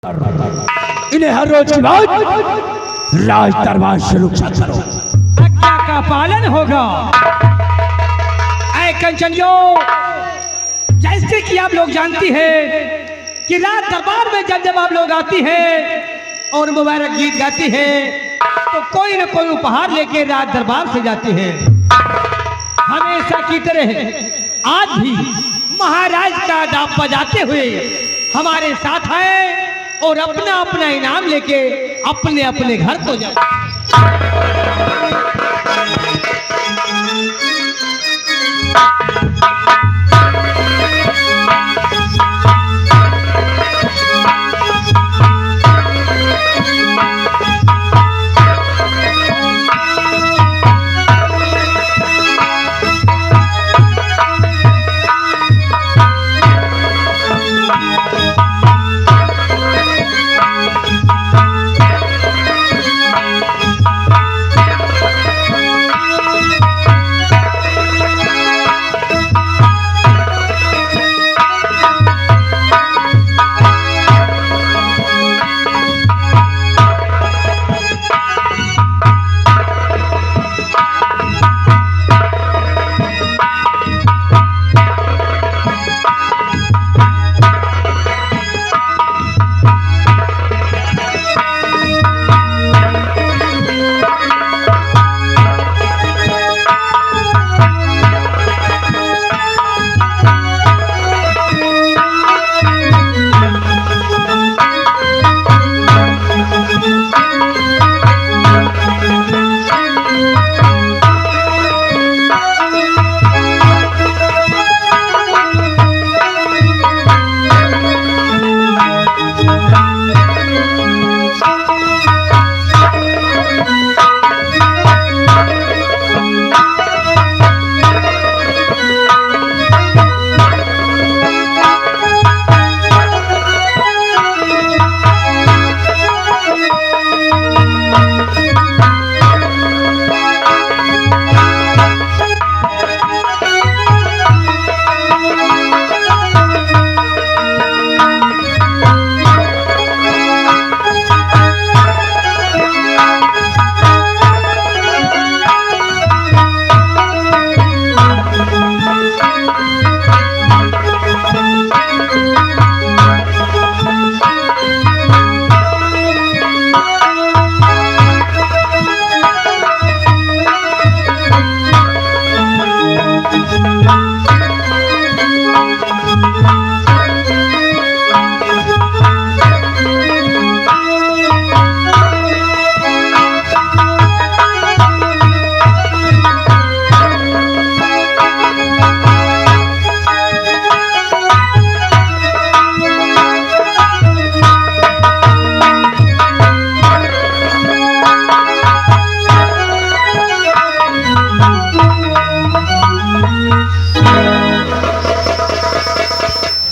इन्हें हर रोज की बात राज दरबार से रुखसत करो। आज्ञा का पालन होगा। ऐ कंचनियों, जैसे कि आप लोग जानती हैं कि राज दरबार में जब आप लोग आती हैं और मुबारक गीत गाती हैं तो कोई न कोई उपहार लेके राज दरबार से जाती है। हमेशा की तरह आज भी महाराज का डाप बजाते हुए हमारे साथ आए और अपना अपना इनाम लेके अपने अपने घर को जाए।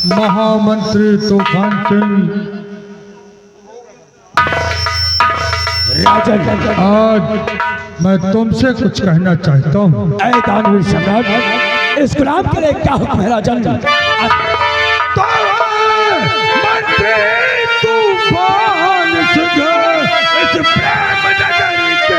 महामंत्री तूफान सिंह, राजन, आज मैं तुमसे कुछ कहना चाहता हूँ। ऐ दानवीर सम्राट, इस गुलाम के लिए क्या हुक्म है राजन? मंत्री तूफान सिंह इस प्रेम नगरी के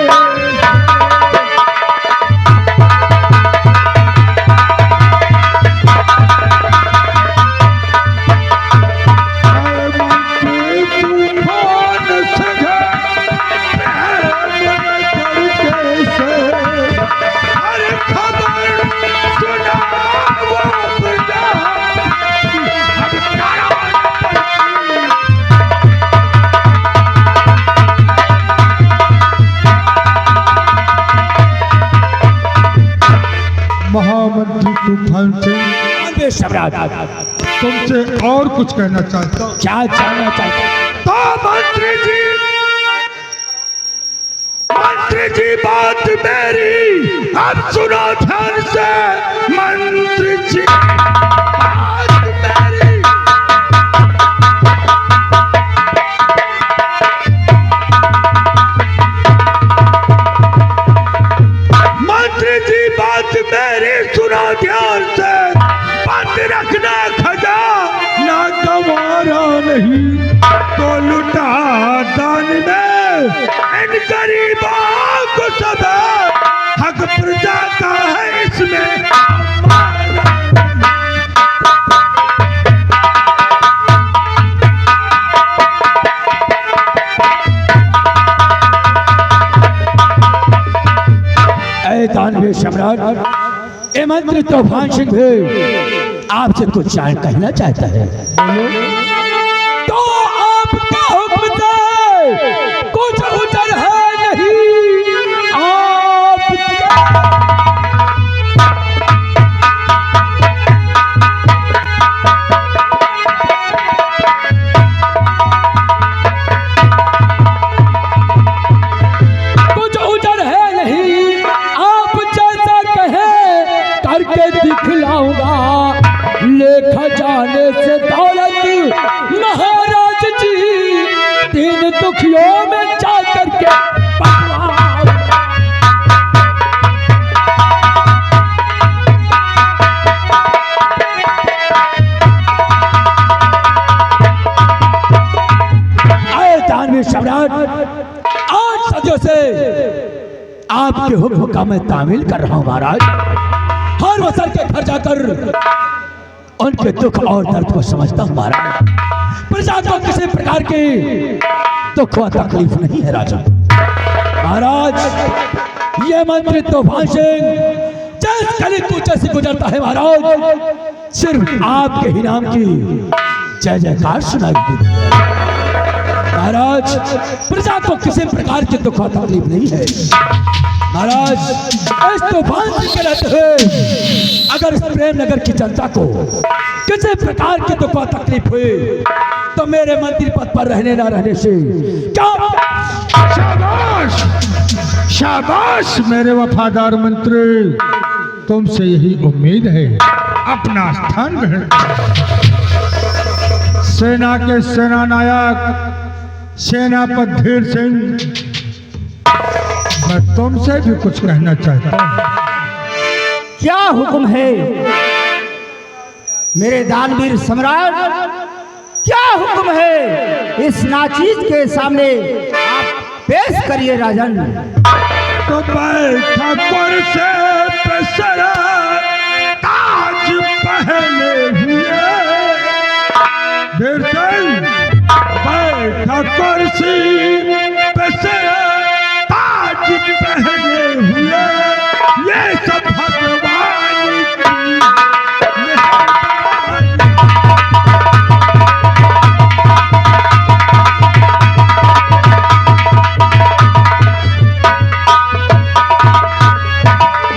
महामंत्री तूफान सिंह, सम्राट, तुमसे और कुछ कहना चाहता हूँ। क्या जानना चाहते? तो मंत्री जी बात मेरी अब सुनो ध्यान से। मंत्री जी बात मेरी, मंत्री जी बात मेरी सुनो ध्यान से। बंद रखना खजा ना गंवारा नहीं तो मैदान में इन गरीबों को सब हक प्रजा का है इसमें। दानवीर सम्राट ये मंत्री तूफान सिंह भी आपसे कुछ कहना चाहता है। तो आपका हुक्म दे, कुछ उतर है नहीं। आप कुछ उतर है नहीं, आप जैसा कहे करके दिखलाऊंगा। ले खजाने से दौलत महाराज जी, तीन दुखियों में जा करके दानवीर सम्राट आज सदियों से आपके हुक्म का मैं तामील कर रहा हूं महाराज। हर वसल के घर जाकर उनके दुख और दर्द को समझता हूं महाराज। प्रजा को किसी प्रकार की दुख व तकलीफ नहीं है राजा। महाराज ये मंत्री तूफान सिंह जिस गली कूचे से गुजरता है महाराज, सिर्फ आपके ही नाम की जय जयकार सुनाई देती है महाराज। प्रजा को किसी प्रकार की दुख व तकलीफ नहीं है महाराज। इस तूफान सिंह के रहते हुए अगर इस प्रेम नगर की जनता को किसी प्रकार की दुख व तकलीफ हुई तो मेरे मंत्री पद पर रहने ना रहने से क्या। शाबाश शाबाश मेरे वफादार मंत्री, तुमसे यही उम्मीद है। अपना स्थान ग्रहण करो। सेना के सेना नायक सेनापति धीर सिंह, मैं तुमसे भी कुछ कहना चाहता हूँ। क्या हुक्म है मेरे दानवीर सम्राट? क्या हुक्म है? इस नाचीज के सामने आप पेश करिए राजन। तो बैठा कुर्सी पे सर ताज पहने हुए, धीर सिंह बैठा कुर्सी पे सर ताज पहने हुए, ये सब भगवान की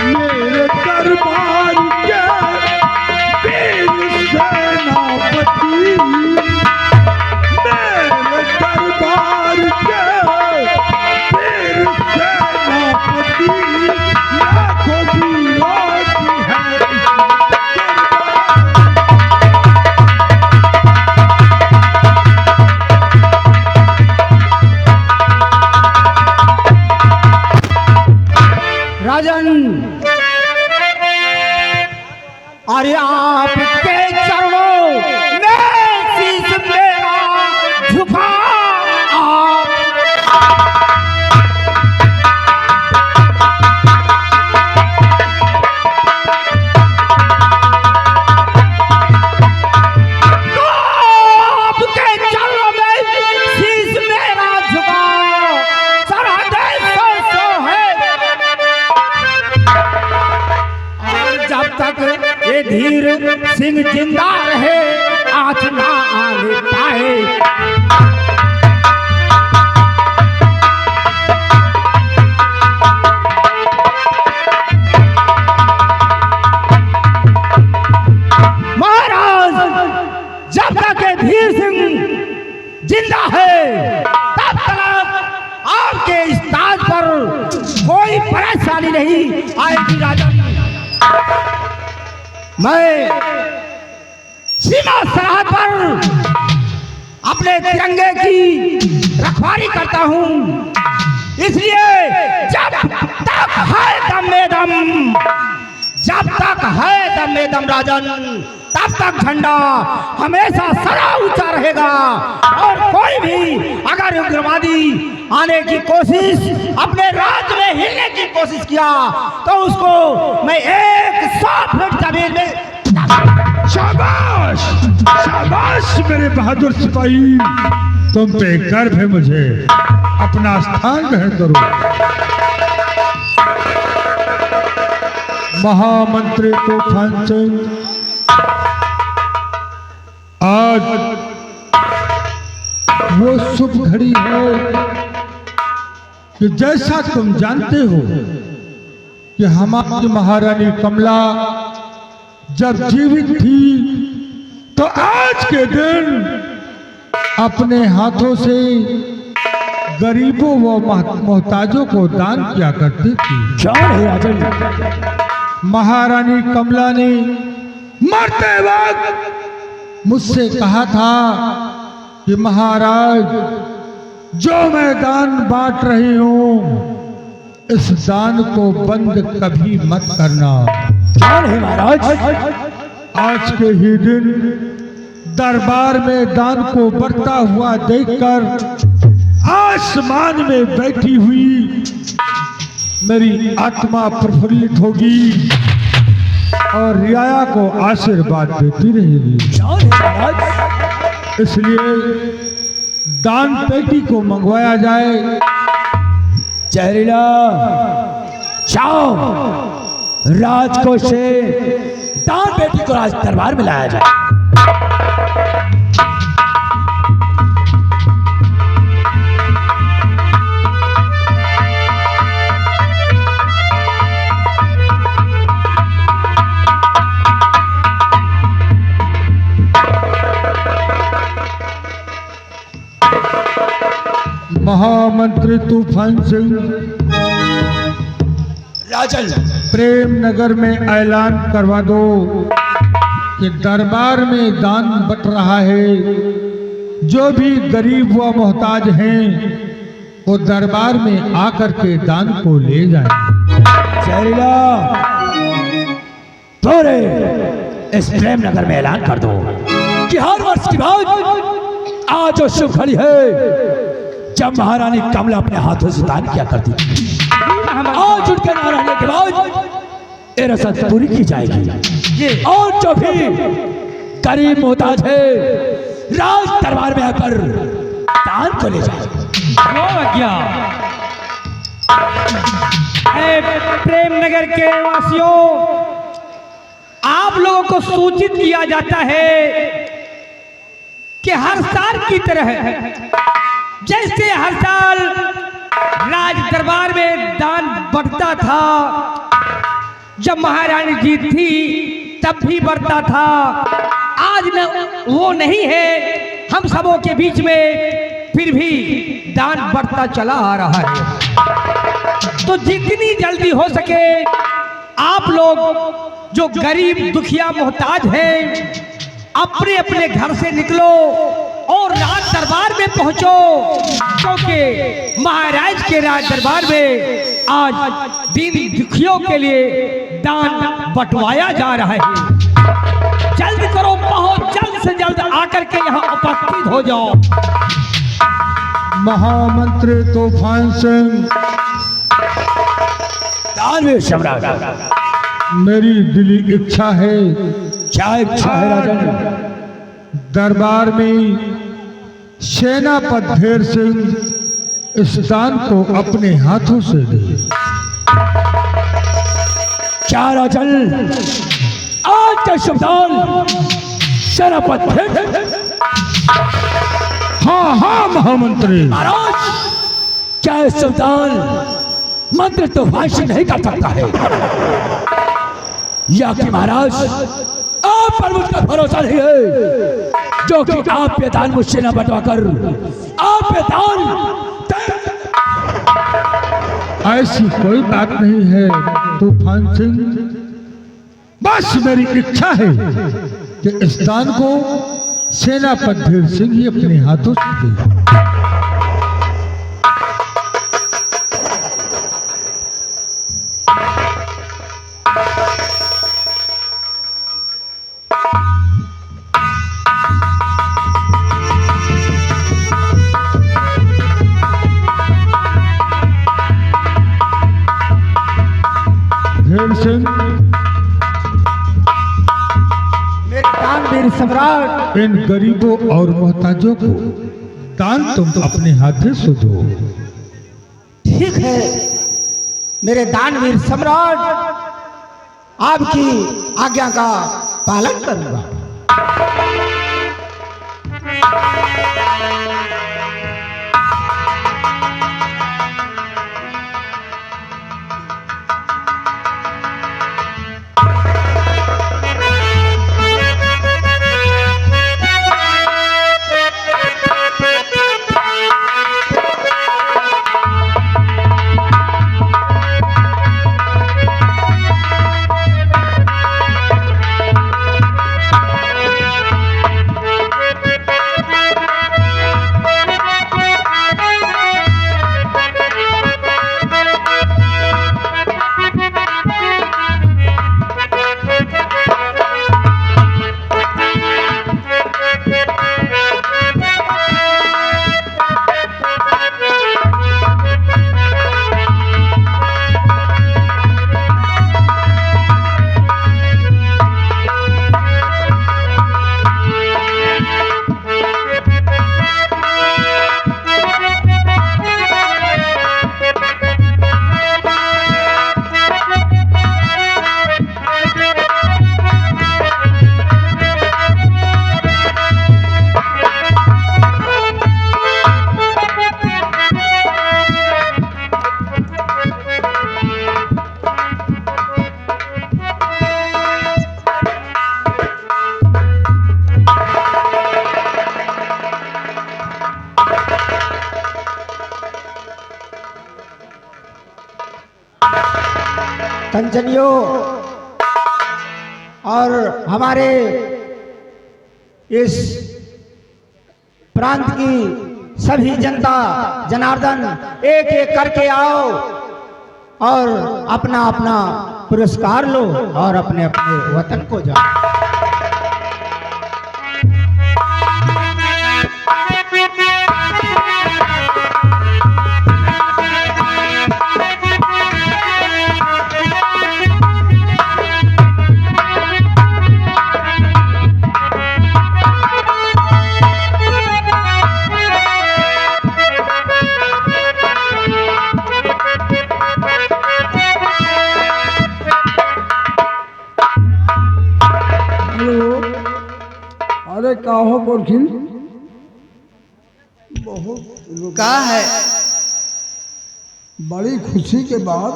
मेरे दरबार के वीर सेनापति, मेरे दरबार के वीर सेनापति, लाखों वीरों की है राजन। अरे आपके चरणों में शीश मेरा झुका। आप आपके चरणों में शीश मेरा झुका। सारा देश सो है और जब तक ये धीर सिंह जिंदा रहे आँच ना आने पाए। महाराज जब तक ये धीर सिंह जिंदा है तब तक आपके इस ताज पर कोई परेशानी नहीं आएगी राजन। मैं सीमा सरहद पर अपने तिरंगे की रखवाली करता हूँ, इसलिए जब तक है दम में दम, जब तक है दम में दम राजन, तब तक झंडा हमेशा सदा ऊंचा रहेगा। और कोई भी अगर अगर उग्रवादी आने की कोशिश, अपने राज्य में हिलने की कोशिश किया तो उसको मैं 100 फीट जमीन में। शाबाश शाबाश मेरे बहादुर सिपाही, तुम पे गर्व है मुझे। अपना स्थान ग्रहण करो। महामंत्री तूफान सिंह, आज वो शुभ घड़ी है कि जैसा तुम जानते हो कि हमारी महारानी कमला जब जीवित थी तो आज के दिन अपने हाथों से गरीबों व मोहताजों को दान किया करती थी। क्या है राजन? महारानी कमला ने मरते वक्त मुझसे कहा था कि महाराज, जो मैं दान बांट रही हूं इस दान को बंद कभी मत करना। क्या है महाराज? आज के ही दिन दरबार में दान को बढ़ता हुआ देखकर आसमान में बैठी हुई मेरी आत्मा प्रफुल्लित होगी और रियाया को आशीर्वाद देती रहेगी। क्या है महाराज? इसलिए दान पेटी को मंगवाया जाए। जहरीला, जाओ राजकोष से दान बेटी को राज दरबार में लाया जाए। महामंत्री तूफान सिंह, राजन, प्रेम नगर में ऐलान करवा दो कि दरबार में दान बट रहा है। जो भी गरीब व मोहताज हैं वो दरबार में आकर के दान को ले जाएं। जहरीला, थोड़े इस प्रेम नगर में ऐलान कर दो कि हर वर्ष की बाद आज जो शुभ घड़ी है जब महारानी कमला अपने हाथों से दान किया करती थी, आज उनके न रहने के बाद ये रसद पूरी की जाएगी और जो भी गरीब मोहताज है राज दरबार में आकर दान को ले जाएगा। प्रेम नगर के वासियों, आप लोगों को सूचित किया जाता है कि हर साल की तरह जैसे हर साल राज दरबार में दान बढ़ता था, जब महारानी जी थी तब भी बढ़ता था, आज न वो नहीं है हम सबों के बीच में, फिर भी दान बढ़ता चला आ रहा है। तो जितनी जल्दी हो सके आप लोग जो गरीब दुखिया मोहताज हैं अपने अपने घर से निकलो और राज दरबार में पहुंचो, क्योंकि महाराज के राज दरबार में आज दीन दुखियों के लिए दान बंटवाया जा रहा है। जल्द करो, बहुत जल्द से जल्द आकर के यहाँ उपस्थित हो जाओ। महामंत्री तूफान सिंह, दानवीर सम्राट, मेरी दिली इच्छा है, क्या इच्छा है राजन? दरबार में सेनापति ढेर सिंह इस दान को अपने हाथों से दे। क्या राजन, आज का शुभ दान सेनापति ढेर? हाँ हाँ महामंत्री। महाराज, क्या इस शुभ दान मंत्र तो भाषण नहीं कर सकता है, या कि महाराज आप पर मुझका भरोसा नहीं है, जो कि आप ये दान मुझसे न बंटवा कर आप ये दान। ऐसी कोई बात नहीं है तूफान सिंह, बस मेरी इच्छा है कि इस दान को सेनापति ढेर सिंह ही अपने हाथों से दे। सम्राट। इन गरीबों और मोहताजों को दान तुम अपने हाथों से दो। ठीक है मेरे दानवीर सम्राट, आपकी आज्ञा का पालन करूंगा। कंचनियों और हमारे इस प्रांत की सभी जनता जनार्दन एक एक करके आओ और अपना अपना पुरस्कार लो और अपने अपने वतन को जाओ। अरे का हो बोलखिन बहुत का है बड़ी खुशी के बाद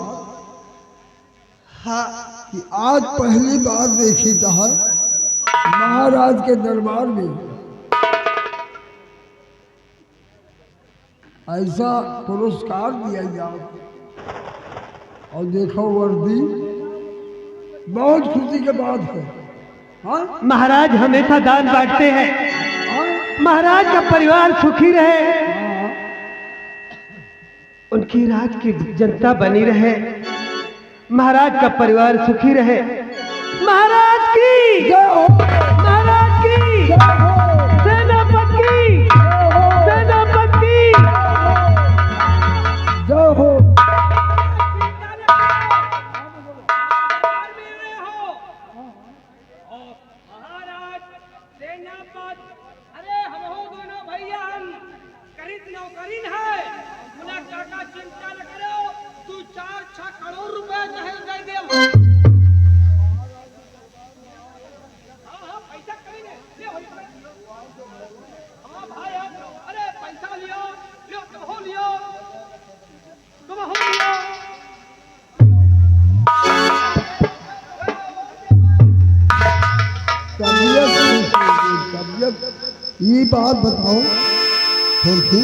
हाँ कि आज पहली बार देखी था महाराज के दरबार में ऐसा पुरस्कार दिया जाए और देखो वर्दी बहुत खुशी के बात है। हाँ महाराज हमेशा दान बांटते हैं, महाराज का परिवार सुखी रहे, उनकी राज की जनता बनी रहे, महाराज का परिवार सुखी रहे। महाराज की महाराज की सेनापति सेनापति जय हो। ये बात बताओ थोड़ी,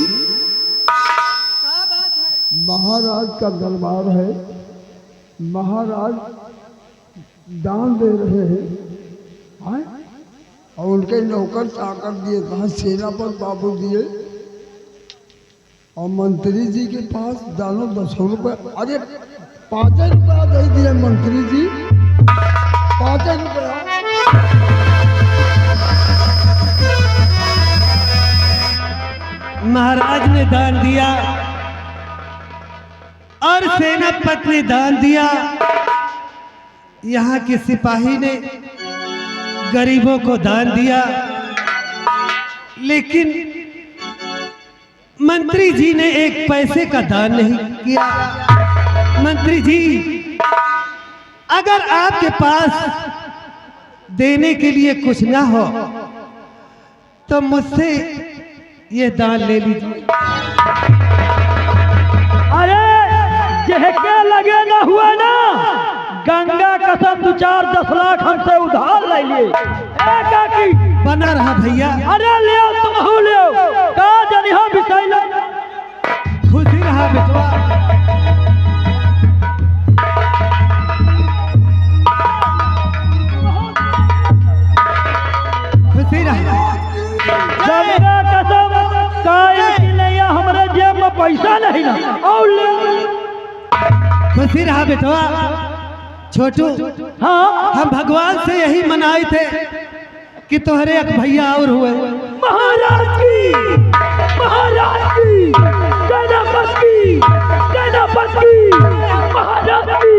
महाराज का दरबार है, महाराज दान दे रहे हैं और उनके नौकर चाकर दिए कहा सेनापति बाबू दिए और मंत्री जी के पास दानो 10 रुपये, अरे 5 रुपया दे दिए मंत्री जी, 5 रुपया। महाराज ने दान दिया और सेनापति ने दान दिया, यहाँ के सिपाही ने गरीबों को दान दिया, लेकिन मंत्री जी ने एक पैसे का दान नहीं किया। मंत्री जी, अगर आपके पास देने के लिए कुछ ना हो तो मुझसे ये दान ले लीजिए। अरे जहके लगे ना हुआ ना, गंगा कसम 2-4-10 लाख हमसे उधार ले लिए। काकी बना रहा भैया। अरे ले तुम हो ले का जनिहा बिसाई ले, खुशी रहा बेटवा। खुशी रहा। गंगा कसम काहे कि नहीं हमारे जेब में पैसा नहीं ना और ले। खुशी रहा बेटवा। छोटू, हाँ हम भगवान से यही मनाए थे कि तुम्हारे एक भैया और हुए। महाराज की गणपति महाराज की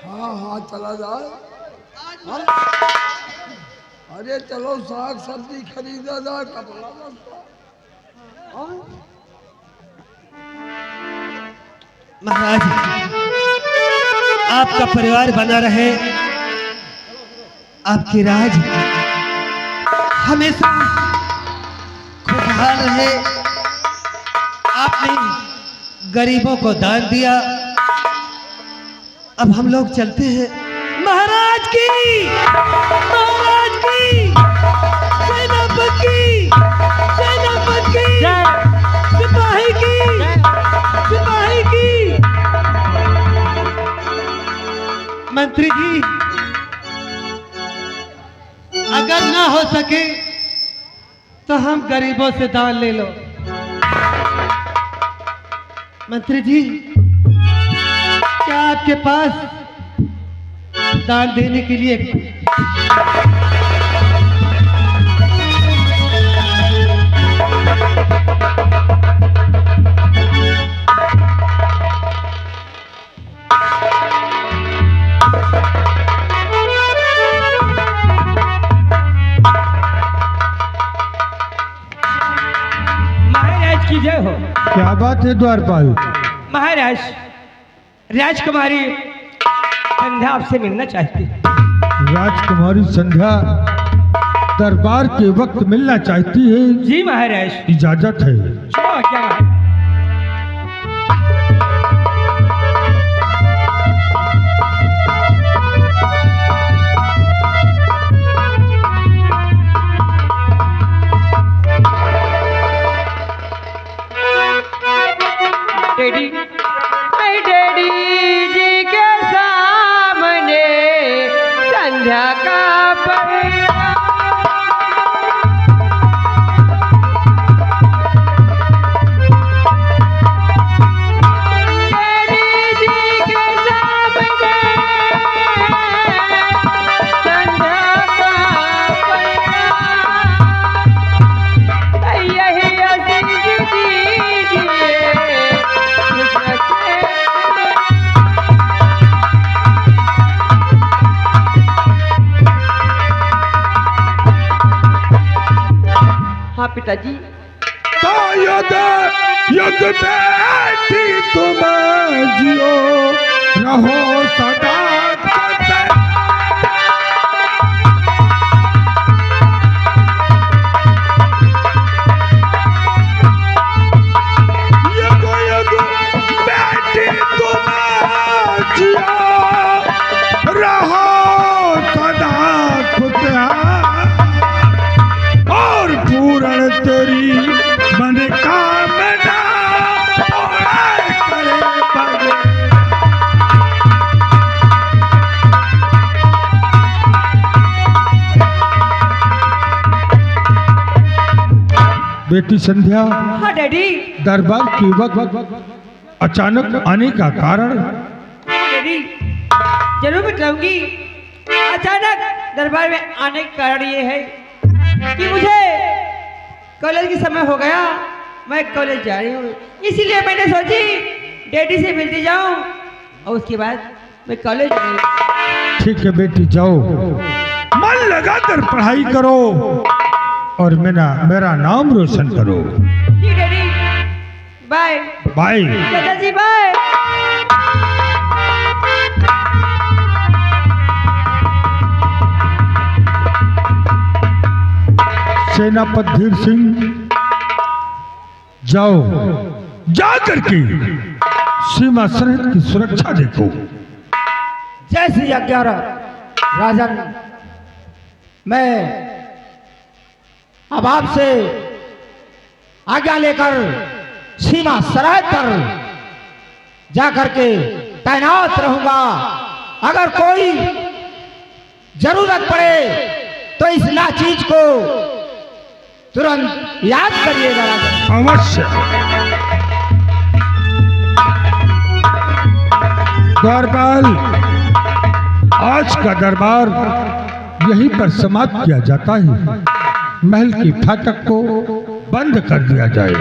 हाँ हाँ चला जाए। हाँ? अरे चलो साग सब्जी खरीदा जाए, कपड़ा लत्ता। हाँ? महाराज, आपका परिवार बना रहे, आपकी राज हमेशा खुशहाल रहे। आपने गरीबों को दान दिया। अब हम लोग चलते हैं। महाराज की सेनापति की सिपाही की मंत्री जी, अगर ना हो सके तो हम गरीबों से दान ले लो। मंत्री जी, क्या आपके पास दान देने के लिए महाराज की जय हो। क्या बात है द्वारपाल? महाराज, राजकुमारी संध्या आपसे मिलना चाहती है। राजकुमारी संध्या दरबार के वक्त मिलना चाहती है। जी महाराज। इजाजत है। क्या डैडी जी के सामने संध्या का हाँ पिताजी। तो युद्ध बैठी तुम जियो रहो सदा बैठी तुम जियो रहो सदा और पूर्ण तेरी मनोकामना करे बेटी संध्या, हाँ डैडी। दरबार के वक्त अचानक आने का कारण? हाँ डैडी, जरूर बताऊंगी। अचानक दरबार में आने का कारण ये है कि मुझे कॉलेज के समय हो गया, मैं कॉलेज जा रही हूँ, इसीलिए मैंने सोची डैडी से मिलती जाऊँ और उसके बाद मैं कॉलेज जाऊँ। ठीक है बेटी, जाओ, मन लगाकर पढ़ाई करो और मेरा नाम रोशन करो। जी डैडी, बाय बाय। दादाजी, बाय। सेनापति धीर सिंह, जाओ, जा करके सीमा सरहद की सुरक्षा देखो। जय श्री आज्ञा राजन। मैं अब आपसे आज्ञा लेकर सीमा सरहद पर जाकर के तैनात रहूंगा। अगर कोई जरूरत पड़े तो इस नाचीज को तुरंत याद करिएगा राजन। अवश्य। द्वारपाल, आज का दरबार यहीं पर समाप्त किया जाता है। महल की फाटक को बंद कर दिया जाए।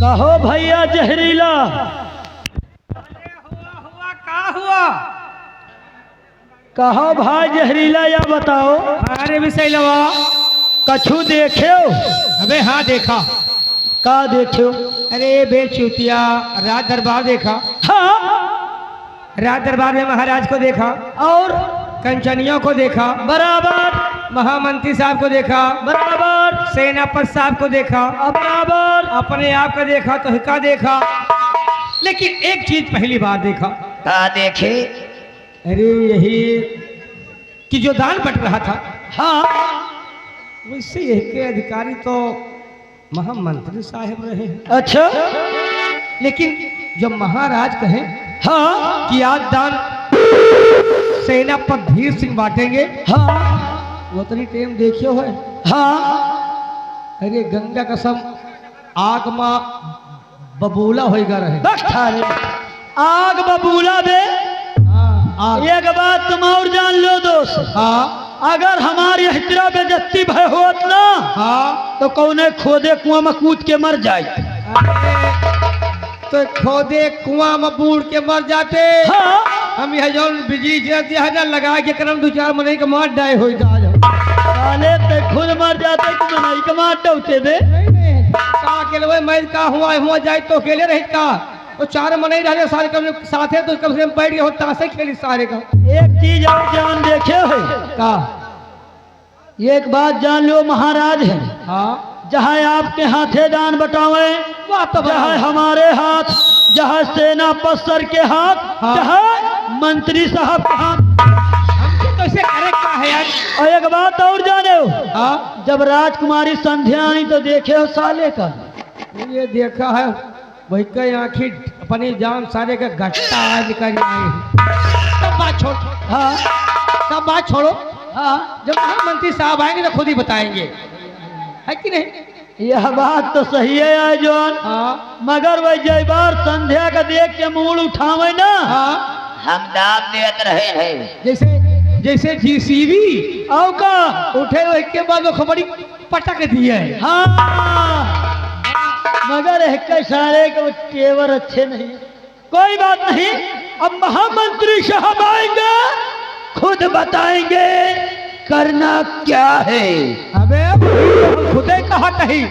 कहो भैया जहरीला। हुआ क्या हुआ? कहो भाई जहरीला, या बताओ अरे विशैलवा, कछु देखे? अबे हाँ देखा। का देखे? अरे बेचूतिया, राज दरबार देखा। हाँ, राज दरबार में महाराज को देखा और कंचनियों को देखा, बराबर, महामंत्री साहब को देखा, बराबर, सेनापति साहब को देखा, बराबर, अपने आप का देखा तो हिका देखा, लेकिन एक चीज पहली बार देखा। का देखे? अरे यही कि जो दान बट रहा था, हाँ, वैसे यही के अधिकारी तो महामंत्री साहब रहे हैं। अच्छा, लेकिन जब महाराज कहें हाँ, कि आज दान सेनापति धीर सिंह बांटेंगे, हाँ, वो तरी टेम देखियो है। हाँ, अरे गंगा कसम, आग माँ बबूला होएगा रहे। अरे आग बबूला बे। आग। एक बात तुम और जान लो दोस्त, हाँ अगर हमारी हत्या बेजती भय होत ना, हाँ, तो कौने खोदे कुआं में कूद के मर जाए। तो खोदे कुआं में बूढ़ के मर जाते। हाँ, हम यह जो बिजली लगा के करम 2-4 महीने के मार डाय हो जाए। साले ते खुद मर जाते कि नहीं कमा डौते बे। का अकेले मैं का हुआ जाए तो अकेले रही का, तो 4 महीने रहे सारे कम साथे, तो कम से कम बैठ गए हो तासे खेली सारे का। एक चीज और जान देखे हो का? एक बात जान लो, महाराज है हाँ, जहाँ आपके हाथे दान बटावे, तो जहाँ हमारे हाथ, जहाँ सेनापति सर के हाथ, हाँ। जहाँ मंत्री साहब के हाथ। तो इसे करे क्या है यार? और एक बात और जाने हो, हाँ, जब राजकुमारी संध्या आई तो देखे हो साले का। ये देखा है वही कई आखिर अपनी जान सारे का गट्टा आज कर आए हैं। सब बात छोड़, हाँ, सब बात छोड़ो। हाँ, जब महामंत्री साहब आएंगे तो खुद ही बताएंगे, है कि नहीं? यह बात तो सही है आजोन, मगर वह जय बार संध्या का देख के मूड उठावे ना, हम दाम देत रहे हैं। जैसे जैसे जीसीबी आओ का उठे हुए के बाद वो खबरी पटक दिए। हाँ, मगर एक सारे के तेवर अच्छे नहीं। कोई बात नहीं, अब महामंत्री साहब आएंगे, खुद बताएंगे करना क्या है। अबे खुदे कहा कहीं।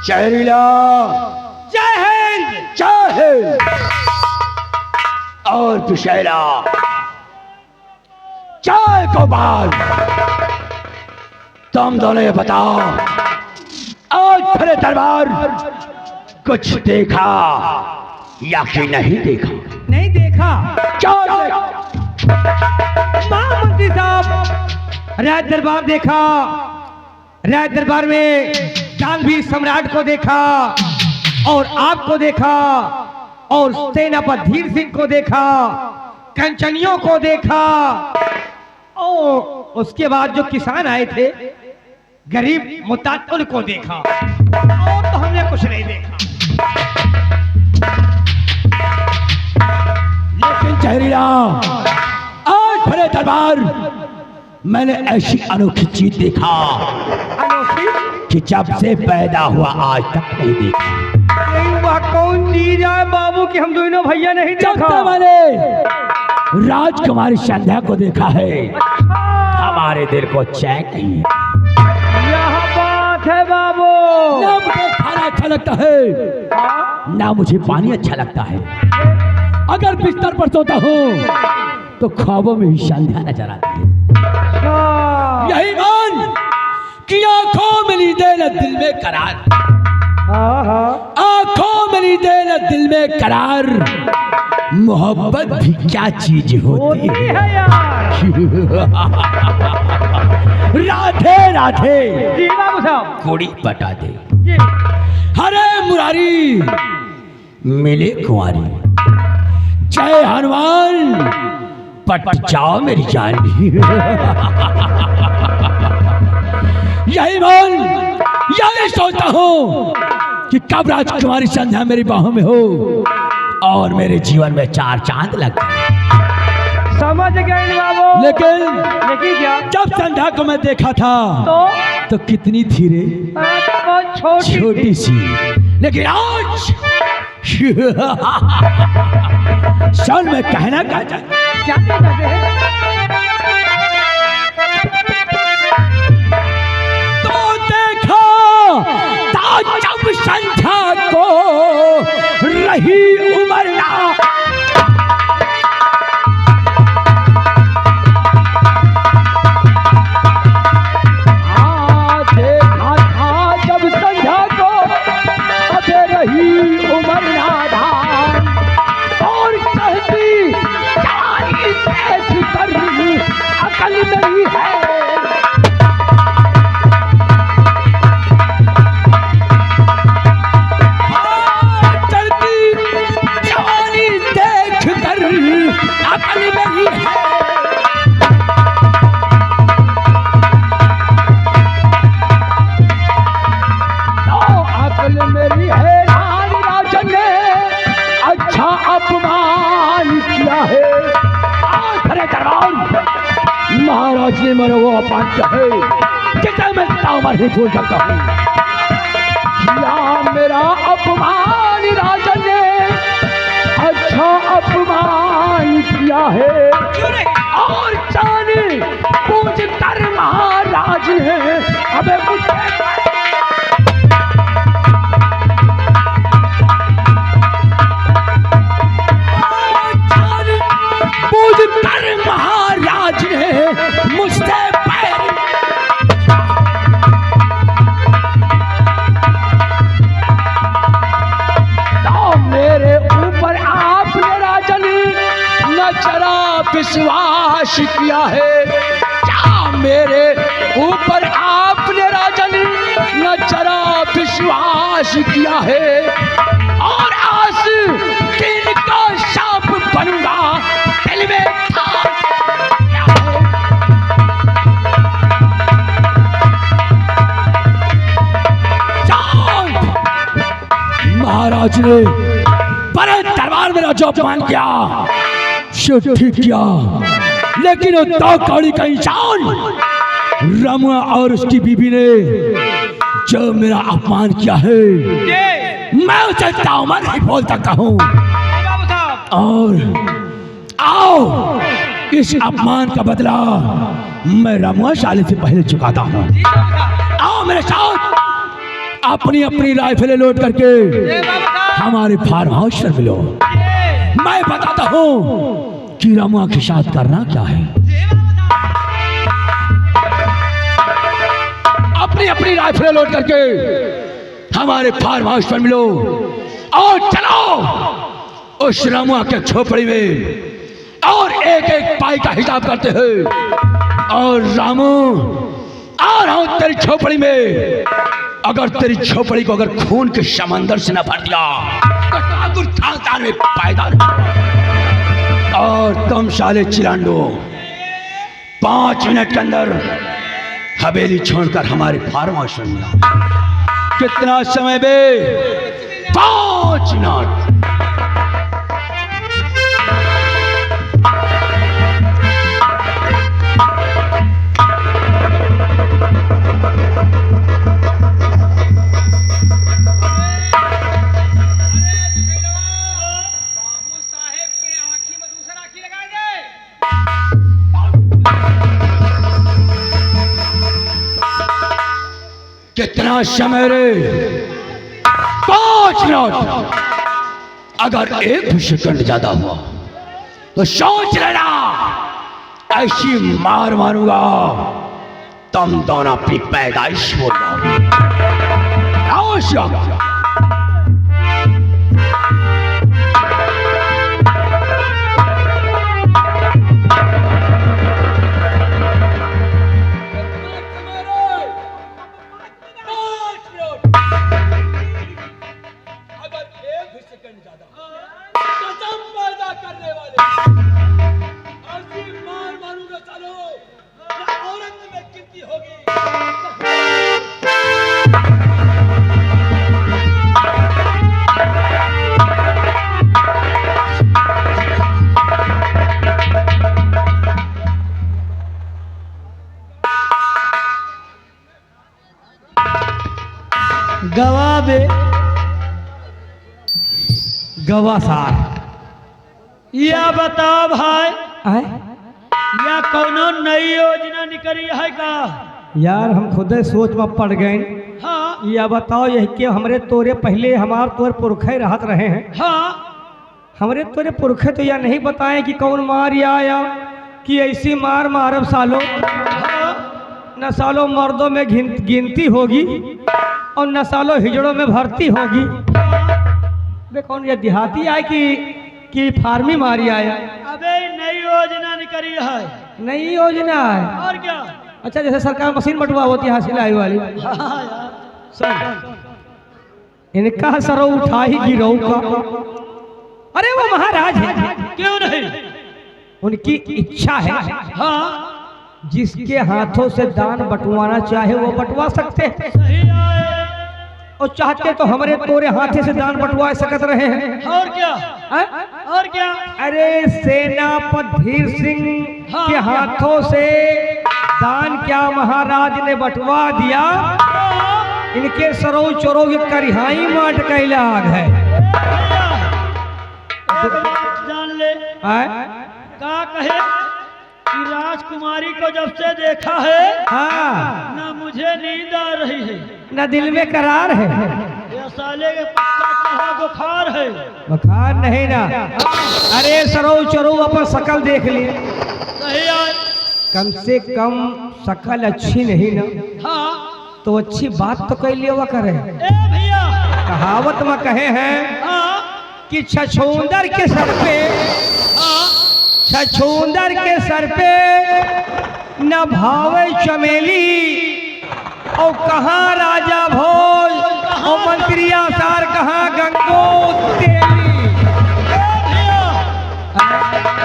जहरीला जय हिंद। जय हिंद। और पिशैला जय गोपाल। तुम दोनों ये बताओ, आज फिर दरबार कुछ देखा या कि नहीं देखा? नहीं देखा। क्या देखा? महामंत्री साहब, राज दरबार देखा। राज दरबार में दानवीर सम्राट को देखा और आपको देखा और सेनापति धीर सिंह को देखा, कंचनियों को देखा और उसके बाद जो किसान आए थे गरीब मुताद उनको देखा, और तो हमने कुछ नहीं देखा। लेकिन जहरीला, आज भरे दरबार मैंने ऐसी अनोखी चीज देखा अनोखी? कि जब से पैदा हुआ आज तक नहीं देखा। नहीं, वह कौन चीज है बाबू कि हम दोनों भैया नहीं जब देखा? तक मैंने राजकुमारी संध्या को देखा है, हमारे दिल को चैन नहीं है। यह बात है बाबू। ना मुझे खाना अच्छा लगता है, ना मुझे पानी अच्छा लगता है। अगर बिस्तर पर सोता हूँ तो ख्वाबों में ही संध्या नजर आती है। यही मान कि आंखों में नींदें न दिल में करार, आंखों में नींदें न दिल में करार। मोहब्बत भी क्या चीज होती है यार। राधे राधे जी बाबू साहब। कुड़ी बता दे। जी। हरे मुरारी मिले कुंवारी, जय हनुमान पट जाओ मेरी जान। यही मान, यही सोचता हूँ कि कब राजकुमारी संध्या मेरी बाहों में हो और मेरे जीवन में चार चांद लग जाए। समझ गए बाबू। लेकिन क्या? जब संध्या को मैं देखा था तो कितनी थी रे, बहुत छोटी छोटी सी। लेकिन आज सन में कहना क्या चाहता, क्या कहते हैं? तो देखा था जब संध्या को रही उमरना, देखा था जब संध्या को अब रही उमरना धाम, और कहती जवानी देख कर अकल नहीं है। चलती जवानी देख कर अकल नहीं है। अकल मेरी है, रानी राजन ने अच्छा अपमान किया है। आज भरे दरबार ने मेरा वो अपमान किया है जिसे मैं तामर ही भूल सकता हूँ। किया मेरा अपमान राजन ने, अच्छा अपमान किया है। और जाने पूज कर महाराज ने अबे मुझे पूज कर महाराज ने मुझसे पैर तो मेरे ऊपर आपने राजन न जरा विश्वास किया है। क्या मेरे ऊपर आपने राजन न जरा विश्वास किया है। और आज दिन का शाप बनूंगा दिल में था क्या है? महाराज ने बड़े दरबार में जो अपमान किया सो ठीक किया, लेकिन वो दो कौड़ी का इंसान रमा और उसकी बीबी ने जो मेरा अपमान किया है मैं उसे तामर नहीं बोल सकता हूँ। और आओ इस अपमान का बदला मैं रमुआ शाली से पहले चुकाता हूँ। आओ मेरे साथ अपनी अपनी राइफलें लोड करके हमारे फार्म हाउस पर मिलो। मैं बताता हूँ कि रमुआ के साथ करना क्या है। अपनी अपनी राइफलें लोड करके हमारे फार्म हाउस पर मिलो और चलो उस रमुआ के झोपड़ी में और एक एक पाई का हिसाब करते हैं। और रामू आ रहा हूं तेरी झोपड़ी में। अगर तेरी झोपड़ी को अगर खून के समंदर से न भर दिया तो ठाकुर खानदान में पैदा नहीं। और तुम साले चिरांडो 5 मिनट के अंदर हवेली छोड़कर हमारे फार्म हाउस में मिला। कितना समय बे? 5 मिनट। कितना समय रे? 5 मिनट। अगर एक भी सेकंड ज्यादा हुआ तो सोच लेना ऐसी मार मारूंगा तुम दोनों अपनी पैदाइश बोल रहा। गवा बे गवा सार या बताओ भाई, आए? या कोनो नई योजना निकली है का? यार हम खुद सोच में पड़ गए। हाँ या बताओ यही कि हमरे तोरे पहले हमार तोर पुरखे रहत रहे हैं। हाँ हमरे तोरे पुरखे तो यह नहीं बताए कि कौन मार या कि ऐसी मार मारब सालों। न सालों मर्दों में गिनती होगी और न सालों हिजड़ों में भर्ती होगी। बे कौन ये देहाती आए कि फार्मी मारी आया? अबे नई योजना निकली है। नई योजना है? और क्या? अच्छा जैसे सरकार मशीन बटवा होती है सिलाई वाली। हाँ यार सर इनका सरो उठा ही गिरो का। अरे वो महाराज है। क्यों नहीं? उनकी इच्छा है। हाँ जिसके हाथों से दान बंटवाना चाहे वो बंटवा सकते हैं। सही है। और चाहते तो हमारे तोरे हाथे से दान बंटवा सकत रहे हैं। और क्या? हैं? और क्या? अरे सेनापति धीर सिंह हाँ। के हाथों से दान क्या महाराज ने बंटवा दिया, इनके सरो चोरो के करिहाई माट कैलाग है। एक बात जान ले, आय? का कहे कि राजकुमारी को जब से देखा है हाँ, ना मुझे नींद आ रही है, न दिल में करार है। ये साले के पक्का कहाँ बुखार है। बुखार नहीं ना, अरे सरो चोरो अपन शकल देख ली, सही आज कम से कम शकल अच्छी नहीं ना, हाँ तो अच्छी बात तो कैलिए हुआ करे। ए भैया कहावत में कहे हैं हाँ कि छछूंदर के सर पे, हाँ छछूंदर के सर पे न भावे चमेली, और कहाँ राजा भोज और मंत्री आसार, कहाँ गंगोत्री।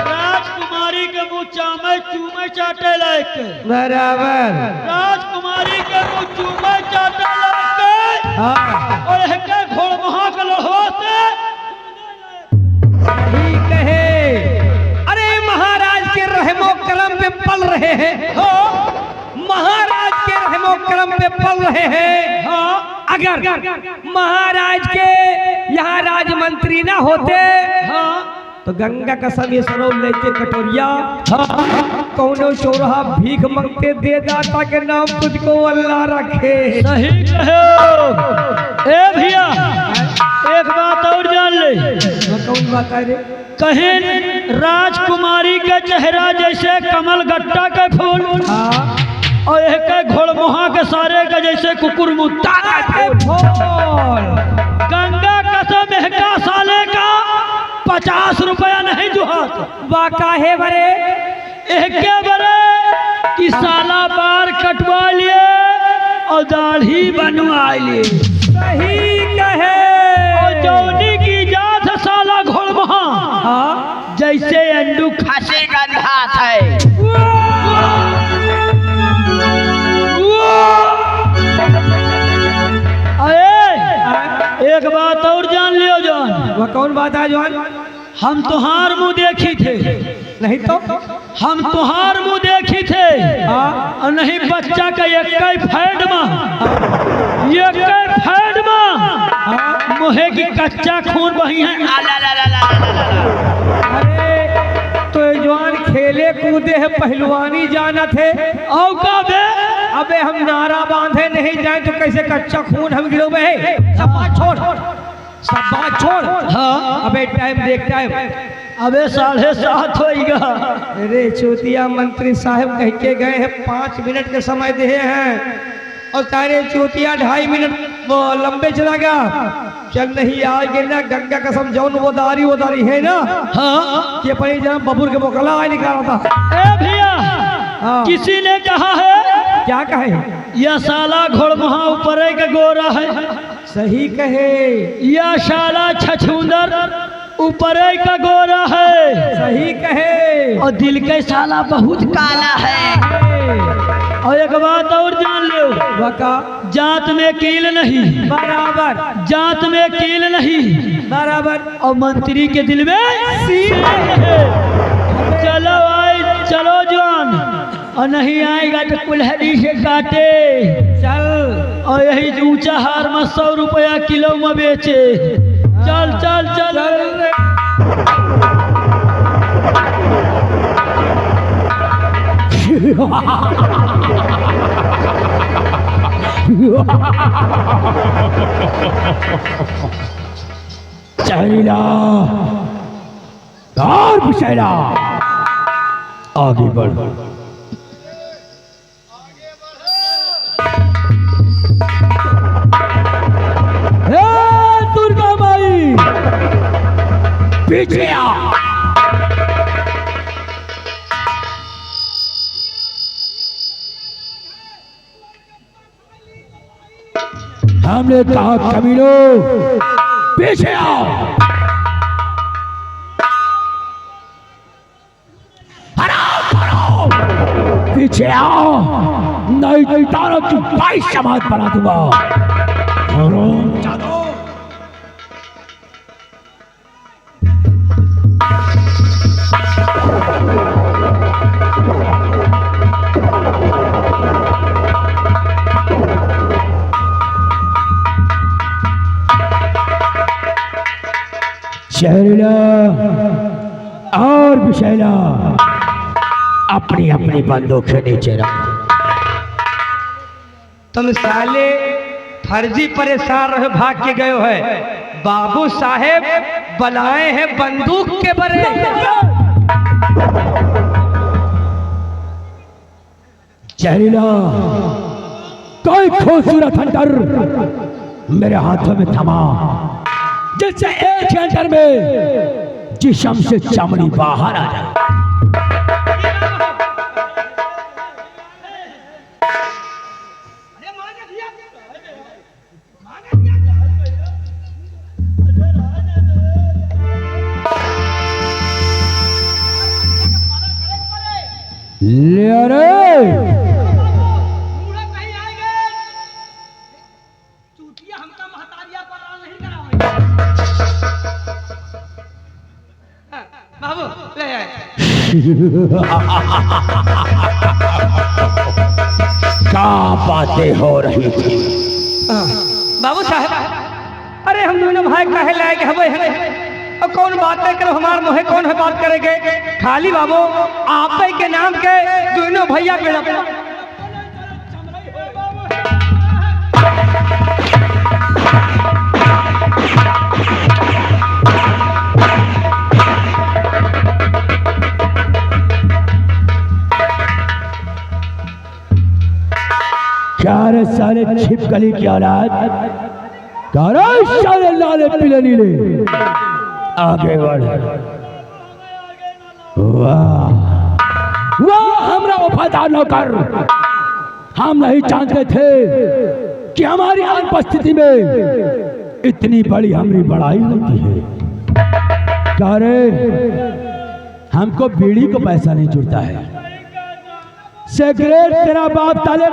राजकुमारी के मुँह चामे चूमे चाटे लायक के। बराबर। राजकुमारी के मुँह चूमे चाटे लायक के। हाँ, और हके घोड़महा के लोहो से ठीक है। अरे महाराज के रहमो करम पे पल रहे हैं, हो महाराज के रहमो करम पे पल रहे हैं। हाँ अगर महाराज के यहाँ राजमंत्री ना होते हाँ तो गंगा का समय सरो लेके कटोरिया कौनो चौराहा भीख मांगते दे दाता के नाम तुझको अल्लाह रखे। सही कहो। ए भैया एक बात और जान ले, कौन बात है रे? कहीं राजकुमारी के चेहरा जैसे कमल गट्टा के फूल, हाँ, और एक घोड़मुहा के सारे का जैसे कुकुर मुत्ता के फूल। गंगा कसम का साले का 50 रुपया नहीं जुहात। वाका है बरे, एक बरे कि साला बार कटवा लिए और दाढ़ी बनवा लिए। सही कहे। और जौनी की जात साला घोड़मुहा हाँ, जैसे अंडू खसी का हाथ है। अरे एक बात और जान लियो जान, वह कौन बात है जवान? हम तुहार मुंह देखी थे, नहीं तो हम तुहार मुंह देखी थे। हाँ, और नहीं बच्चा का एक फैड में, एक फैड में मुहे की कच्चा खून बही है। अरे तो ये जवान खेले कूदे है, पहलवानी जाना थे। और का बे अबे हम नारा बांधे नहीं जाए तो कैसे कच्चा खून हम गिरो में? सब बात छोड़, सब बात छोड़। हाँ अबे टाइम देख, टाइम। अबे 7:30 होएगा। अरे चौथिया मंत्री साहब कह के गए हैं 5 मिनट के समय दे हैं, और तारे चौथिया 2.5 मिनट वो लंबे चला गया। चल नहीं आएंगे ना, गंगा कसम जौन वो दारी है ना, हाँ कि अपनी जन्म बबूर के मोकला आए निकाला था। ए भैया हाँ, किसी ने कहा है क्या कहे? यह साला घोड़मुहा ऊपर का गोरा है, सही कहे। यह साला छछूंदर ऊपर का गोरा है, सही कहे। और दिल के साला बहुत काला है। और एक बात और जान लो, वका जात में कील नहीं, बराबर, जात में कील नहीं, बराबर। और मंत्री के दिल में सील है। चलो आए, चलो जवान, और नहीं आएगा तो कुल्हड़ी से काटे। चल, और यही ऊंचा हार में 100 रुपया किलो में बेचे। चल चल चल, चैला और पुछैला आगे बढ़। हे दुर्गा माई, पीछे आ। हमने कहा कमीनों पीछे आओ। हराओ, पीछे आओ, नहीं तो तारों की 22 समाज बना दूंगा। चलो शहरीला और विशैला अपनी अपनी बंदूकें नीचे रख। तुम साले फर्जी परेशान रहे, भाग के गए हो है। बाबू साहेब बुलाए हैं बंदूक के बरे। शहरीला कोई खूबसूरत हंटर मेरे हाथों में थमा, जिससे एक हंटर में जिस्म से चमड़ी बाहर आ जाए। ले रे बाबू ले आए। क्या बातें हो रही थी? बाबू साहब, अरे हम दोनों भाई काहे लाए के हवे हैं? अब कौन बातें करो, हमार मुहे कौन है बात करेंगे? खाली बाबू आप ही के नाम के दोनों भैया पेड़ा पेड़ा। चार साले छिपकली की औलाद, साले लाले पीले नीले, आगे बढ़। वाह वाह हमरा वफादार नौकर, हम नहीं जानते थे कि हमारी अनुपस्थिति में इतनी बड़ी हमारी बड़ाई होती है। क्या रे, हमको बीड़ी को पैसा नहीं जुड़ता है, सिगरेट तेरा बाप ताले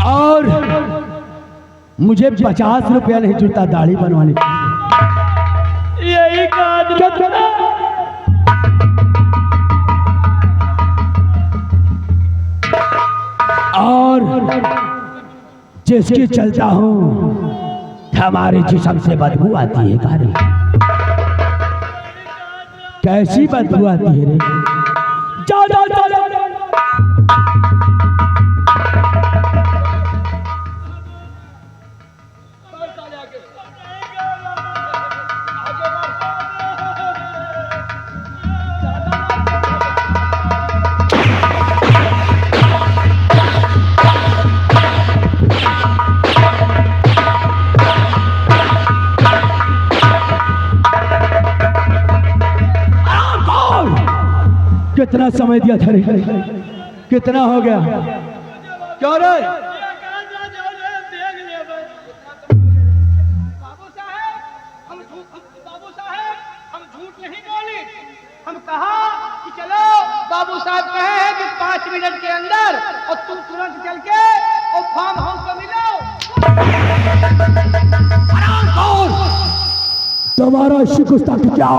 और मुझे 50 रुपया नहीं जुड़ता दाढ़ी बनवाने की। यही कहा और जिसकी चलता हूँ हमारे जिस्म से बदबू आती है। कारी कैसी बदबू आती है रे? जा जा जा, जा, जा। कितना समय दिया था रे? कितना हो गया? क्या रे? बाबू साहब हम झूठ नहीं बोले। हम कहा कि चलो, बाबू साहब कहे हैं कि 5 मिनट के अंदर, और तुम तुरंत चल के और फार्म हाउस को मिलो। तुम्हारा शिकुस्ता की क्या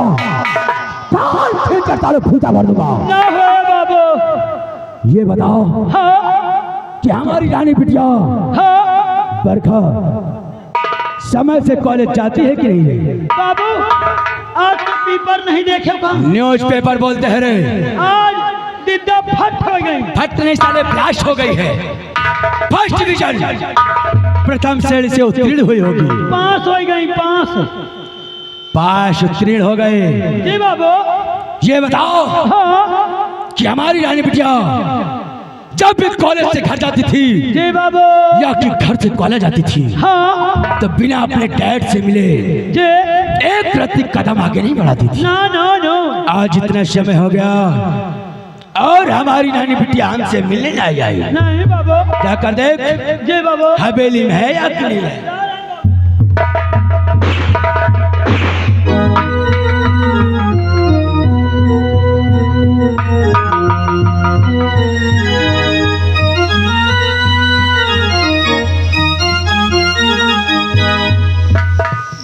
फिर करता लो, फूटा भर दूंगा। ना हो बाबू। ये बताओ हाँ कि हमारी रानी बिटिया हाँ बरखा समय से कॉलेज जाती है कि नहीं? बाबू आज तो पेपर नहीं देखे का? न्यूज़पेपर बोलते हैं रे। आज दिद्दा फट हो गई। फट नहीं साले, ब्लास्ट हो गई है। फर्स्ट डिवीजन प्रथम श्रेणी से उत्तीर्ण हुई होगी। पास हो गई, पास उत्तीर्ण हो गए। जी बाबू। ये बताओ हाँ कि हमारी रानी बिटिया जब भी कॉलेज से घर जाती थी जी बाबू। या कि घर से कॉलेज आती थी, हाँ तो बिना अपने डैड से मिले जी एक प्रति कदम आगे नहीं बढ़ाती थी। ना नो नो। आज इतना समय हो गया और हमारी रानी बिटिया हमसे मिलने नहीं आई। नहीं बाबू। क्या कर देख, जी बाबू। हवेली में है या किले में?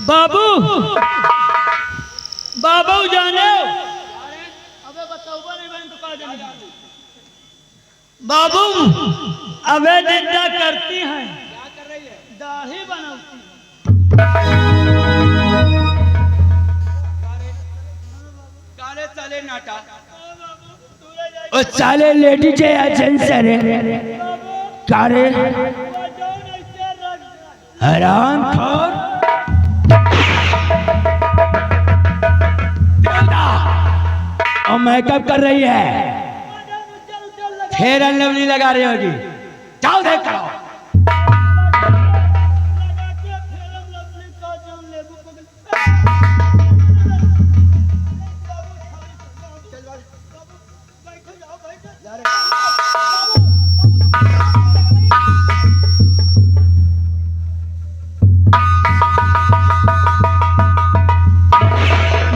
बाबू बाबू जाने बाबू अबे निंदा करती हैं, दाढ़ी बनाती। ओ साले लेडीज है या जेंट्स है? कारे हराम खोर। और मेकअप कर रही है, फेयर एंड लवली लगा रही होगी। जाओ देख करो।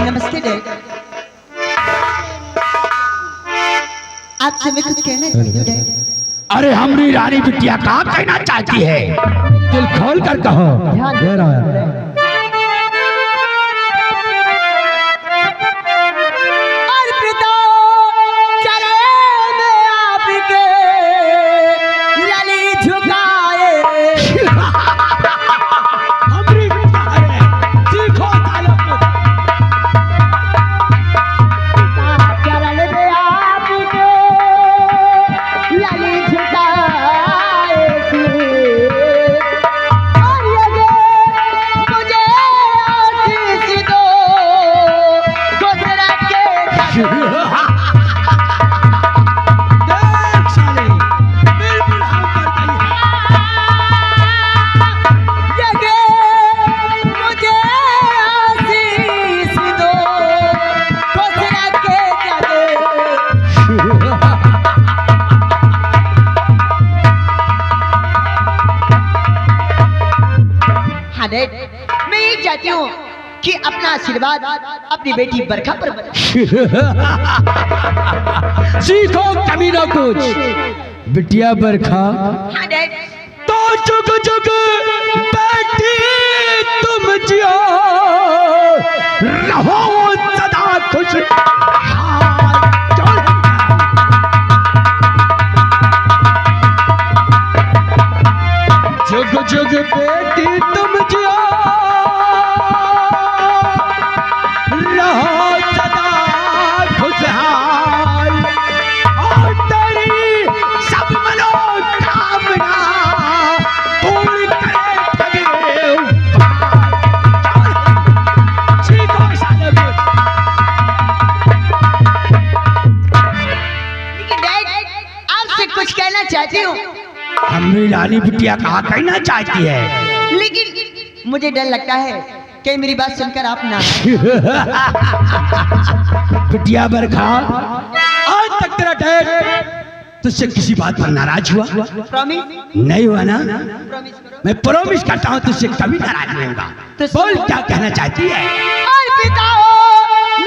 नमस्ते डैड, आपसे मैं कुछ कहना चाहती हूँ डैड। अरे हमारी रानी बिटिया क्या कहना चाहती है? दिल खोल कर कहो। दे रहा है। मैं ये चाहती हूँ कि अपना आशीर्वाद अपनी बेटी बरखा पर बना। सीखो कमीना कुछ। बिटिया बरखा हाँ डैड। तो जुग जुग बेटी तुम जियो, रहो सदा खुश। जुग जुग बेटी तुम जियो, रहो सदा खुशहाल। और तेरी सब मनोकामना पूरी करे लेकिन डैड, आपसे कुछ कहना चाहती हूँ। हमारी रानी बिटिया कहा कहना चाहती है, लेकिन मुझे डर लगता है कि मेरी बात सुनकर आप ना। बिटिया बरखा, आज तक तेरा डैड तुझसे किसी बात पर नाराज हुआ? प्रॉमिस? नहीं हुआ ना? प्रॉमिस करो। मैं प्रॉमिस करता हूँ तुझसे कभी नाराज नहीं होगा। तो बोल क्या कहना चाहती है? और पिता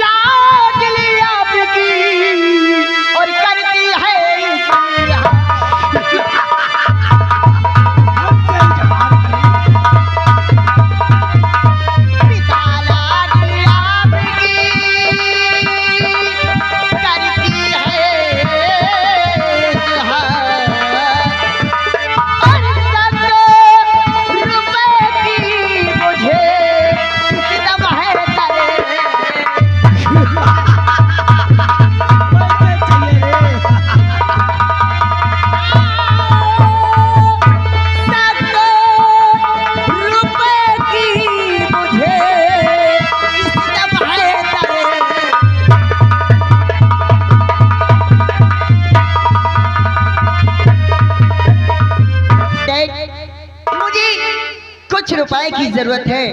लाडली आपकी और करती है कुछ रुपए की जरूरत है।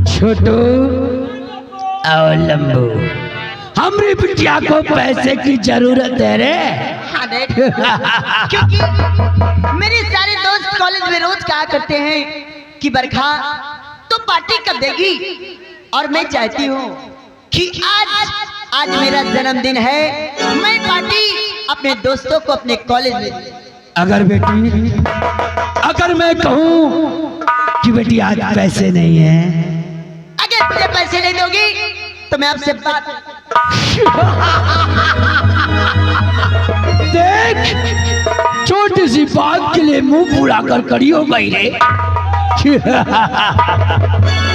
छोटू और लंबू, हमारी बिटिया को पैसे की जरूरत है रे। हाँ डैड, क्योंकि मेरे सारे दोस्त कॉलेज में रोज कहा करते हैं कि बरखा तो पार्टी कब देगी, और मैं चाहती हूँ कि आज मेरा जन्मदिन है, मैं पार्टी अपने दोस्तों को अपने कॉलेज में। अगर मैं कहूँ कि बेटी आज पैसे नहीं है, अगर मुझे पैसे नहीं दोगी तो मैं आपसे बात दे ये मुंह पूरा कर कड़ी हो गई रे।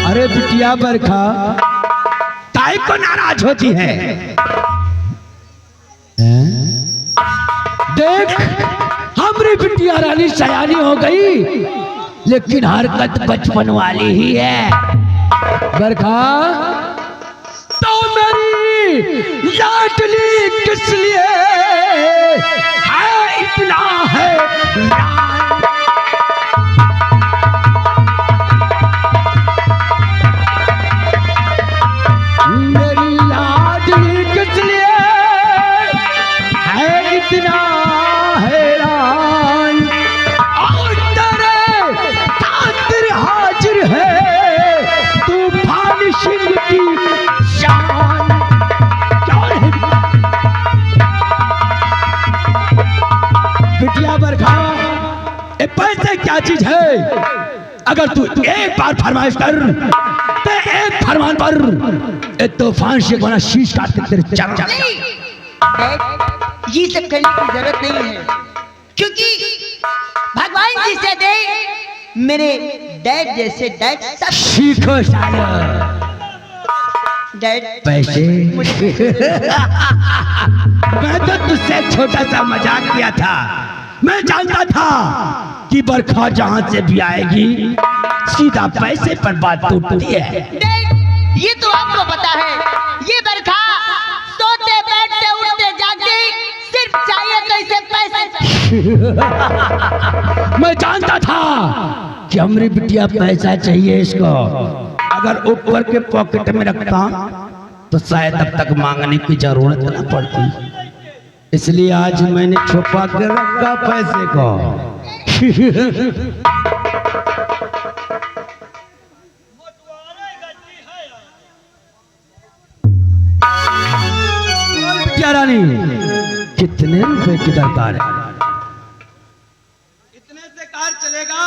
अरे बिटिया बरखा ताई को नाराज होती है? देख हमारी बिटिया रानी सयानी हो गई, लेकिन हरकत बचपन वाली ही है। बरखा तो मेरी लाडली किस लिए है इतना है मेरी लाडली किस लिए है इतना हैरान, और तेरे खातिर हाजिर है तूफान सिंह की शान। बिटिया बरखा ये पैसे क्या चीज है? अगर तू एक बार फरमाइश कर तो एक फरमान पर ये तूफान से बना शीश काट के तेरे चरण नहीं डैड, ये सब करने की जरूरत नहीं है, क्योंकि भगवान जी से दे मेरे डैड जैसे डैड सब सीखो सालो डैड पैसे। मैं तो तुझसे एक छोटा सा मजाक किया था। मैं जानता था कि बरखा जहां से भी आएगी सीधा पैसे पर बात टूटती है। डैड ये तो आपको पता है, ये बरखा सोते बैठते उठते जागते सिर्फ चाहिए तो इसे पैसे। मैं जानता था कि हमारी बिटिया पैसा चाहिए इसको। अगर ऊपर के पॉकेट में रखता तो शायद अब तक मांगने की जरूरत न पड़ती, इसलिए आज मैंने छुपा के रखा पैसे को। क्या रानी कितने रुपए की दरकार है? इतने से कार चलेगा,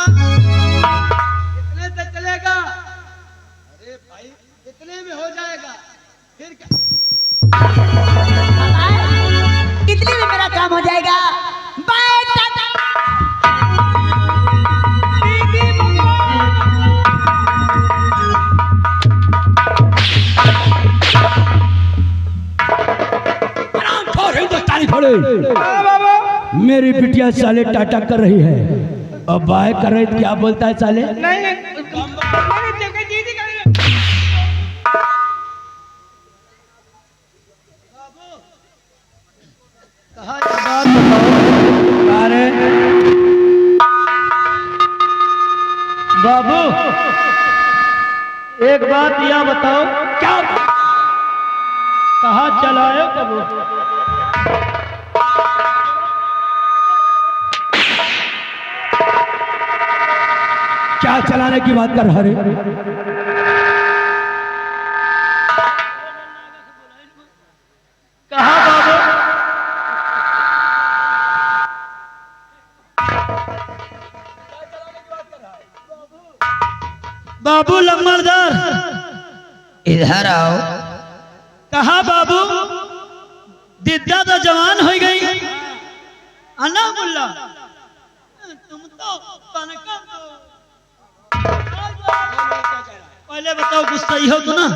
इतने से चलेगा। अरे भाई इतने में हो जाएगा, फिर क्या? इतने में मेरा काम हो जाएगा। बाय टाटा। हिंदुस्तानी घोड़े मेरी बिटिया साले टाटा कर रही है और बाय कर रही क्या बोलता है साले? नहीं दीदी कर अरे बाबू एक बात यह बताओ, क्या? कहाँ चलाए कबू? क्या चलाने की बात कर रहा रे? कहाँ बाबू? बाबू लम्बरदार इधर आओ। कहा बाबू? दिद्दा तो जवान हो गई। अन्ना मुल्ला तुम तो पहले बताओ गुस्सा ही हो तो ना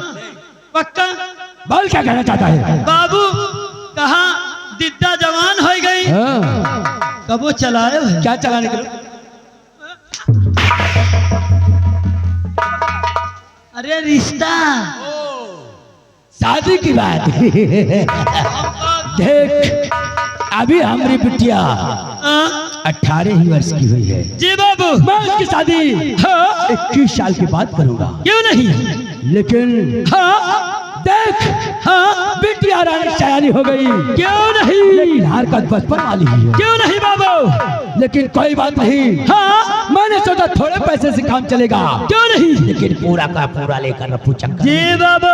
पक्का? बोल क्या कहना चाहता है? बाबू कहा दिद्दा जवान हो गई। हाँ। कब वो चलाए हो? क्या चलाने के? अरे रिश्ता शादी की बात। देख अभी हमारी बिटिया 18 ही वर्ष की हुई है। जी बाबू। मैं उसकी शादी 21 साल के बाद करूंगा। क्यों नहीं? लेकिन हाँ देख बिटिया रानी सयानी हो गई। क्यों नहीं? लेकिन हरकत बचपन वाली ही है। क्यों नहीं बाबू? लेकिन कोई बात नहीं। हाँ मैंने सोचा थोड़े पैसे से काम चलेगा। क्यों नहीं? लेकिन पूरा का पूरा लेकर रफू चक्कर। जी बाबू।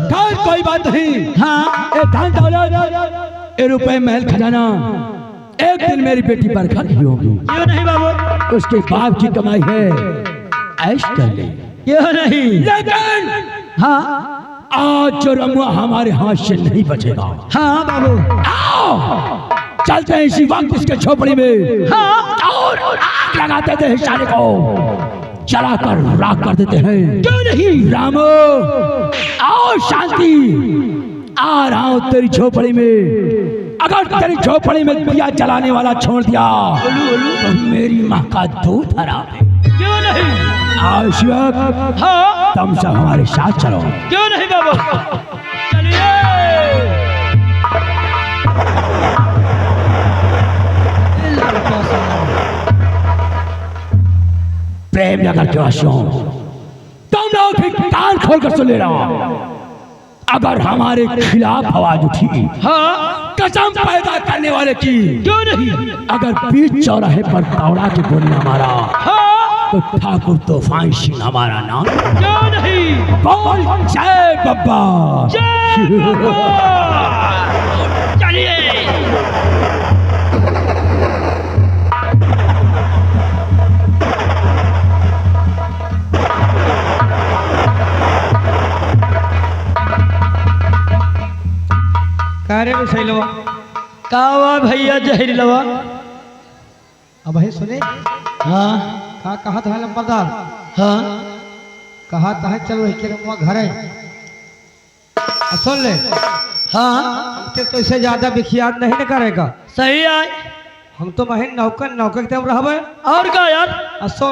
खैर कोई बात नहीं। हाँ ए धन दौलत ए रुपए महल खजाना एक दिन मेरी बेटी बरखा की होगी। क्यों नहीं बाबू? उसके बाप की कमाई है, ऐश कर ले। क्यों नहीं? लेकिन हाँ आज जो रमुआ हमारे हाथ से नहीं बचेगा। हाँ बाबू। आओ चलते हैं इसी वक्त इसके झोपड़ी में और आग लगा देते हैं साले को, जलाकर राख कर देते हैं। क्यों नहीं रामो, आओ शांति, आ रहा हूं तेरी झोपड़ी में। अगर तेरी झोपड़ी में दिया जलाने वाला छोड़ दिया तो मेरी माँ का दूध हराम है। क्यों नहीं? आओ शिवक, हाँ तुम सब हमारे साथ चलो। क्यों नहीं बाबू, चलिए। प्रेम नगर के वासियों, तुम लोग भी कान खोलकर सुन ले रहा, अगर हमारे खिलाफ आवाज उठी, हाँ कसम पैदा करने वाले की, क्यों नहीं? अगर बीच चौराहे पर दौड़ा के गोली हमारा, हाँ तो ठाकुर तूफान सिंह हमारा नाम। क्यों नहीं? बोल जय बब्बा। जय बाबा। चलिए। कार्य में सही लवा कावा भैया जहरी लवा। अब है सुने हाँ कहा था लंबरदार, हाँ कहा था चलो एक घर है, सुन ले हाँ तो इससे ज्यादा विख्यात नहीं न करेगा। सही आए। हम तो महीन नौकर नौकर के रह और का यार? सुन